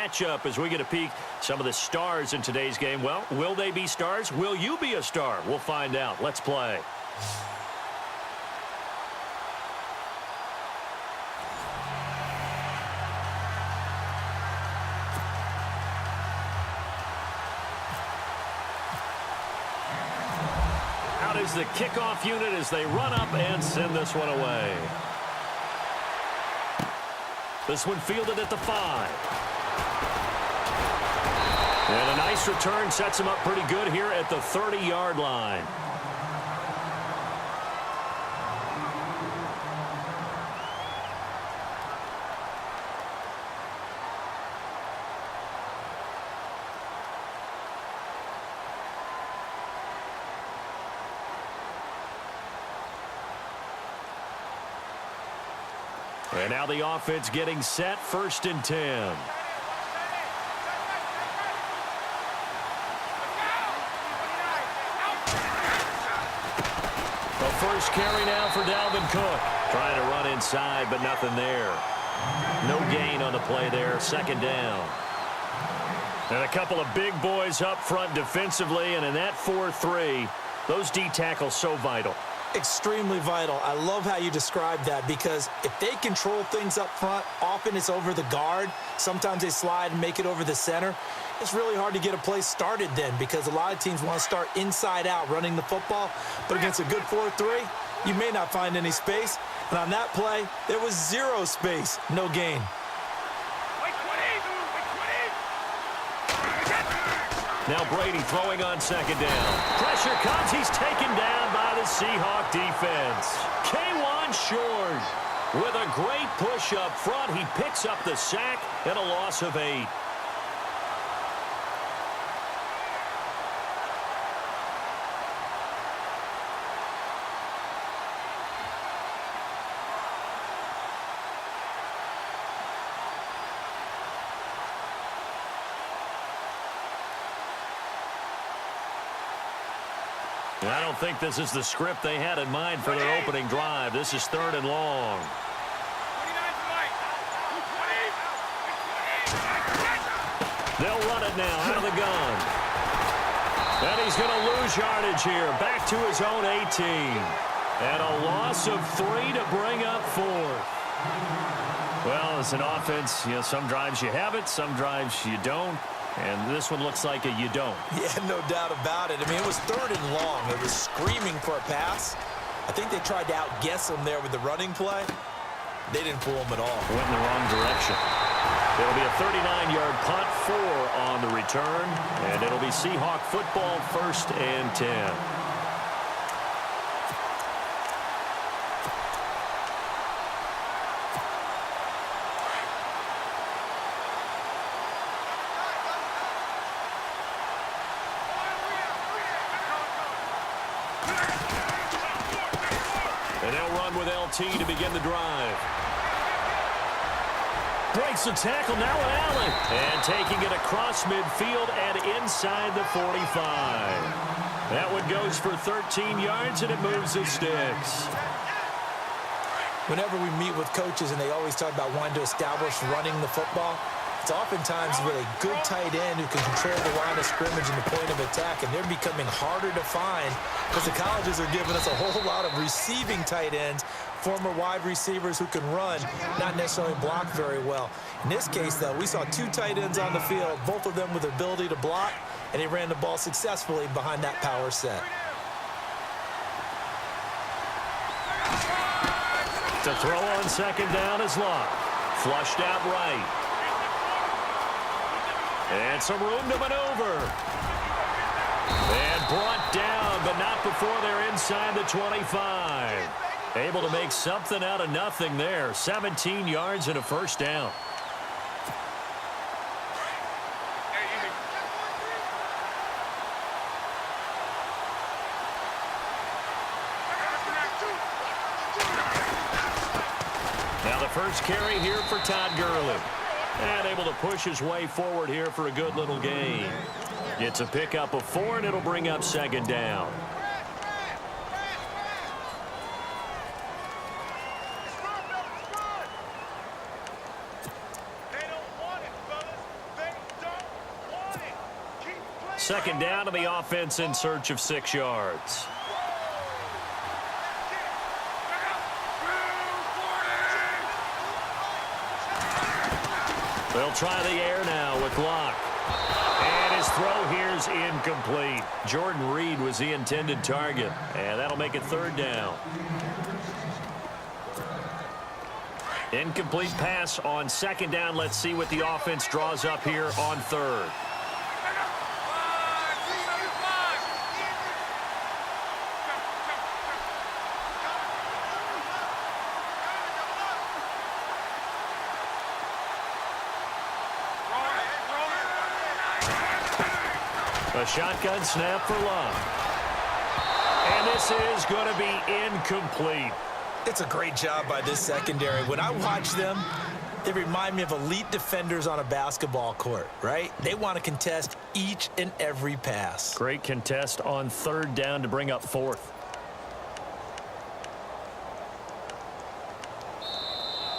matchup as we get a peek some of the stars in today's game. Well, will they be stars? Will you be a star? We'll find out. Let's play. Out is the kickoff unit as they run up and send this one away. This one fielded at the 5. And a nice return sets him up pretty good here at the 30-yard line. And now the offense getting set, 1st and 10. The first carry now for Dalvin Cook. Trying to run inside, but nothing there. No gain on the play there, 2nd down. And a couple of big boys up front defensively, and in that 4-3, those D tackles so vital. Extremely vital. I love how you describe that, because if they control things up front, often it's over the guard. Sometimes they slide and make it over the center. It's really hard to get a play started then, because a lot of teams want to start inside out running the football. But against a good 4-3, you may not find any space. And on that play, there was 0 space, no gain. Now Brady throwing on 2nd down. Pressure comes. He's taken down by the Seahawk defense. K'Wan Short with a great push up front. He picks up the sack and a loss of 8. I don't think this is the script they had in mind for their opening drive. This is 3rd and long. They'll run it now out of the gun. And he's going to lose yardage here. Back to his own 18. And a loss of 3 to bring up 4th. Well, as an offense, some drives you have it, some drives you don't. And this one looks like a you don't. Yeah, no doubt about it. I mean, it was 3rd and long. It was screaming for a pass. I think they tried to outguess him there with the running play. They didn't fool him at all. Went in the wrong direction. It'll be a 39-yard punt, 4 on the return. And it'll be Seahawk football, 1st and 10. And they'll run with LT to begin the drive. Breaks the tackle now at Allen. And taking it across midfield and inside the 45. That one goes for 13 yards, and it moves the sticks. Whenever we meet with coaches and they always talk about wanting to establish running the football, it's oftentimes with a good tight end who can control the line of scrimmage and the point of attack, and they're becoming harder to find because the colleges are giving us a whole lot of receiving tight ends, former wide receivers who can run, not necessarily block very well. In this case, though, we saw 2 tight ends on the field, both of them with the ability to block, and he ran the ball successfully behind that power set. To throw on 2nd down is Locke. Flushed out right. And some room to maneuver. And brought down, but not before they're inside the 25. Able to make something out of nothing there. 17 yards and a 1st down. Now the first carry here for Todd Gurley. And able to push his way forward here for a good little gain. Gets a pickup of 4, and it'll bring up 2nd down. Second down, and the offense in search of 6 yards. They'll try the air now with Locke. And his throw here's incomplete. Jordan Reed was the intended target, and that'll make it 3rd down. Incomplete pass on 2nd down. Let's see what the offense draws up here on 3rd. A shotgun snap for Love. And this is going to be incomplete. It's a great job by this secondary. When I watch them, they remind me of elite defenders on a basketball court, right? They want to contest each and every pass. Great contest on 3rd down to bring up 4th.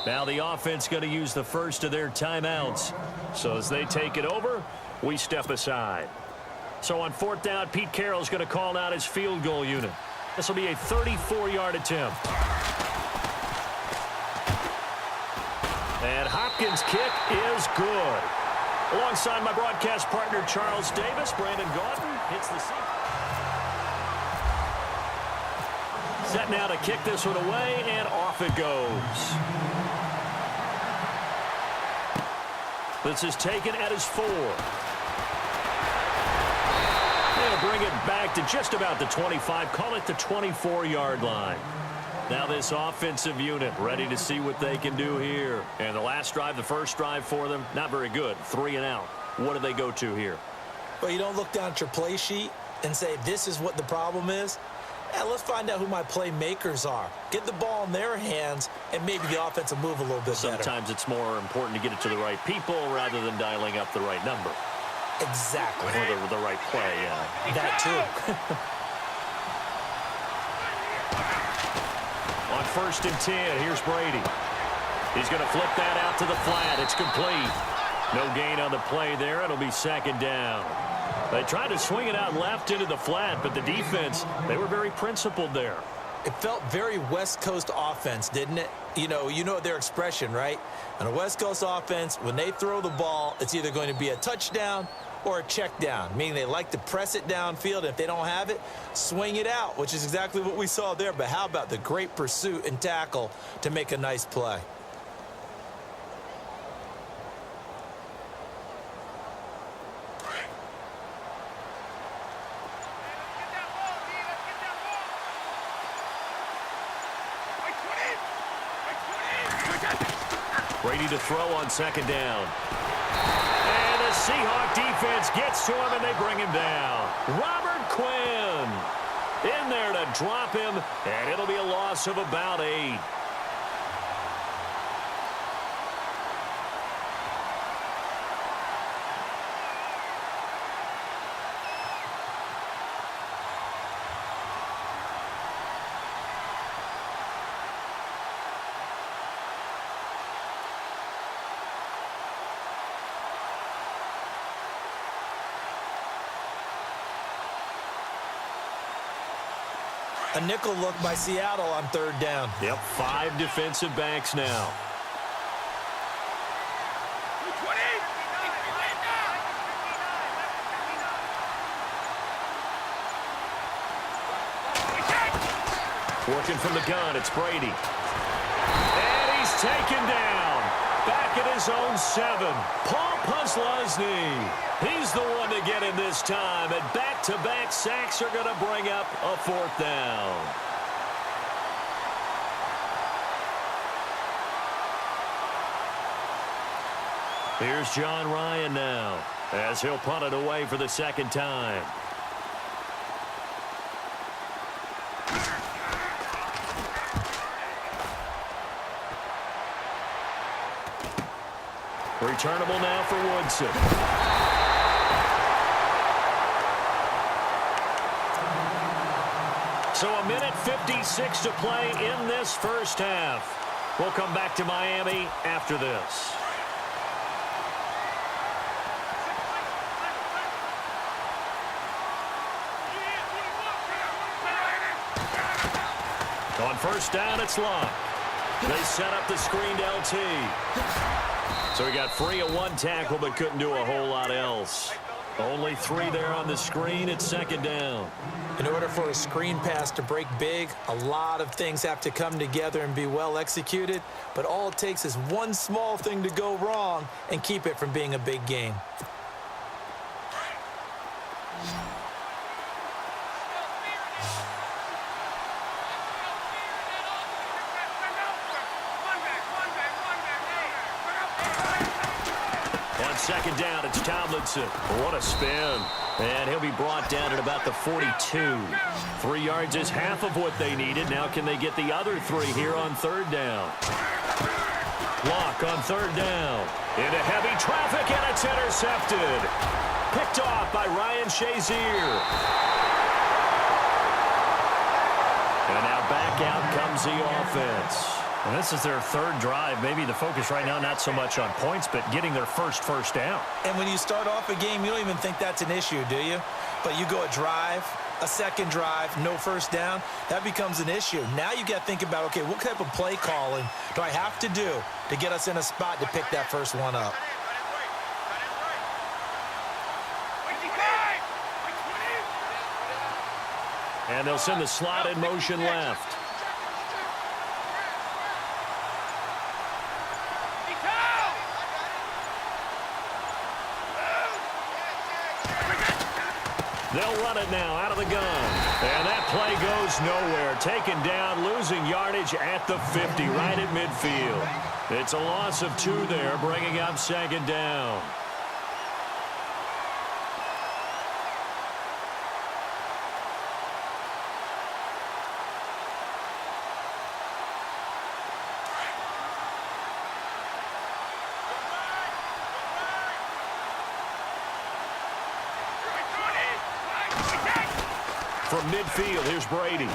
Now the offense going to use the first of their timeouts. So as they take it over, we step aside. So on 4th down, Pete Carroll's going to call out his field goal unit. This will be a 34-yard attempt. And Hopkins' kick is good. Alongside my broadcast partner, Charles Davis, Brandon Gaudin hits the seat. Set now to kick this one away, and off it goes. This is taken at his 4. They'll bring it back to just about the 25. Call it the 24-yard line. Now this offensive unit ready to see what they can do here. And the last drive, the first drive for them, not very good. 3 and out. What do they go to here? Well, you don't look down at your play sheet and say, this is what the problem is. Yeah, let's find out who my playmakers are. Get the ball in their hands, and maybe the offense will move a little bit better. Sometimes it's more important to get it to the right people rather than dialing up the right number. Exactly. Or the right play, yeah. That too. On 1st and 10, here's Brady. He's going to flip that out to the flat. It's complete. No gain on the play there. It'll be 2nd down. They tried to swing it out left into the flat, but the defense, they were very principled there. It felt very West Coast offense, didn't it? You know their expression, right? On a West Coast offense, when they throw the ball, it's either going to be a touchdown or a check down, meaning they like to press it downfield. And if they don't have it, swing it out, which is exactly what we saw there. But how about the great pursuit and tackle to make a nice play? Brady to throw on 2nd down. And the Seahawk defense gets to him, and they bring him down. Robert Quinn in there to drop him, and it'll be a loss of about 8. A nickel look by Seattle on 3rd down. Yep, 5 defensive backs now. Working from the gun, it's Brady. And he's taken down. Back at his own 7. Paul Posluszny. He's the one to get him this time. And back-to-back sacks are going to bring up a 4th down. Here's John Ryan now, as he'll punt it away for the 2nd time. Returnable now for Woodson. So a minute 56 to play in this first half. We'll come back to Miami after this. On first down, it's Luck. They set up the screen to LT. So he got free of one tackle but couldn't do a whole lot else. Only 3 there on the screen. It's second down. In order for a screen pass to break big, a lot of things have to come together and be well executed. But all it takes is one small thing to go wrong and keep it from being a big game. Second down, it's Tomlinson. What a spin. And he'll be brought down at about the 42. 3 yards is half of what they needed. Now can they get the other 3 here on third down? Luck on third down. Into heavy traffic, and it's intercepted. Picked off by Ryan Shazier. And now back out comes the offense. And this is their third drive. Maybe the focus right now not so much on points, but getting their first down. And when you start off a game, you don't even think that's an issue, do you? But you go a drive, a second drive, no first down, that becomes an issue. Now you got to think about, okay, what type of play calling do I have to do to get us in a spot to pick that first one up? And they'll send the slot in motion left. They'll run it now out of the gun. And that play goes nowhere. Taken down, losing yardage at the 50, right at midfield. It's a loss of 2 there, bringing up second down. From midfield, here's Brady.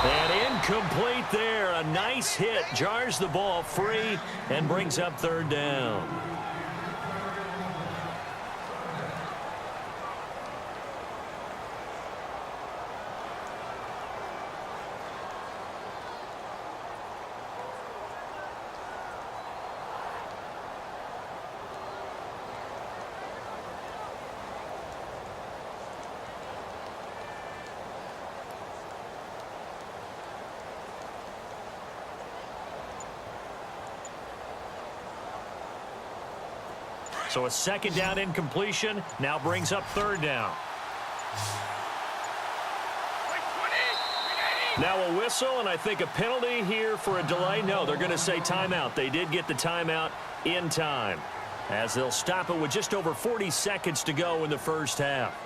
And incomplete there. A nice hit. Jars the ball free and brings up third down. So a second down incompletion now brings up third down. Now a whistle, and I think a penalty here for a delay. No, they're going to say timeout. They did get the timeout in time, as they'll stop it with just over 40 seconds to go in the first half.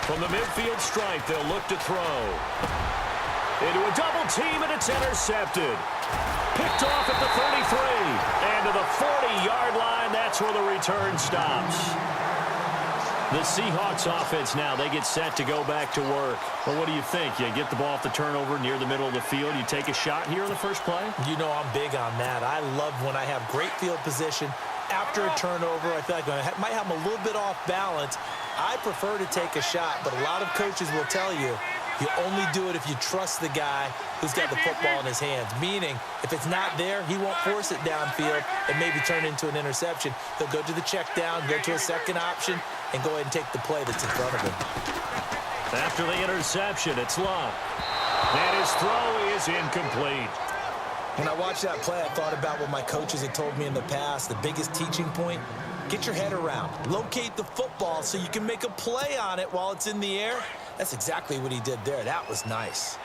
From the midfield stripe, they'll look to throw. Into a double team, and it's intercepted. Picked off at the 33. And to the 40-yard line, that's where the return stops. The Seahawks offense now, they get set to go back to work. Well, what do you think? You get the ball off the turnover near the middle of the field. You take a shot here in the first play? You know I'm big on that. I love when I have great field position. After a turnover, I feel like I might have them a little bit off balance. I prefer to take a shot, but a lot of coaches will tell you, you only do it if you trust the guy who's got the football in his hands. Meaning, if it's not there, he won't force it downfield and maybe turn it into an interception. He'll go to the check down, go to a second option, and go ahead and take the play that's in front of him. After the interception, it's Luck. And his throw is incomplete. When I watched that play, I thought about what my coaches had told me in the past. The biggest teaching point, get your head around. Locate the football so you can make a play on it while it's in the air. That's exactly what he did there. That was nice.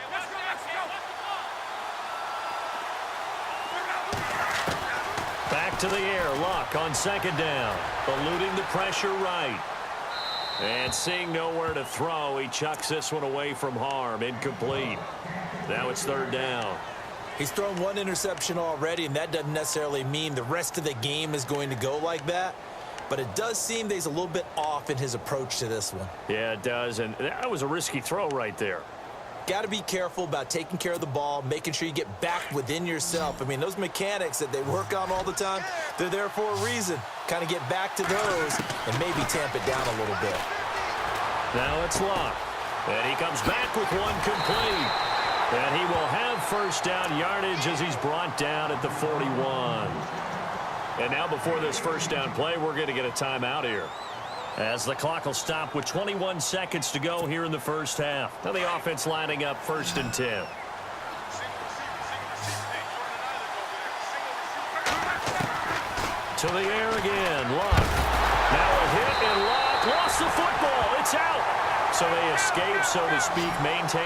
Back to the air. Luck on second down. Eluding the pressure right. And seeing nowhere to throw, he chucks this one away from harm. Incomplete. Now it's third down. He's thrown one interception already, and that doesn't necessarily mean the rest of the game is going to go like that. but it does seem that he's a little bit off in his approach to this one. Yeah, it does, and that was a risky throw right there. Got to be careful about taking care of the ball, making sure you get back within yourself. I mean, those mechanics that they work on all the time, they're there for a reason. Kind of get back to those and maybe tamp it down a little bit. Now it's Luck. And he comes back with one complete. And he will have first down yardage as he's brought down at the 41. And now before this first down play, we're going to get a timeout here, as the clock will stop with 21 seconds to go here in the first half. Now the offense lining up 1st and 10. To the air again, Luck. Now a hit, and Luck lost the football. It's out. So they escape, so to speak, maintain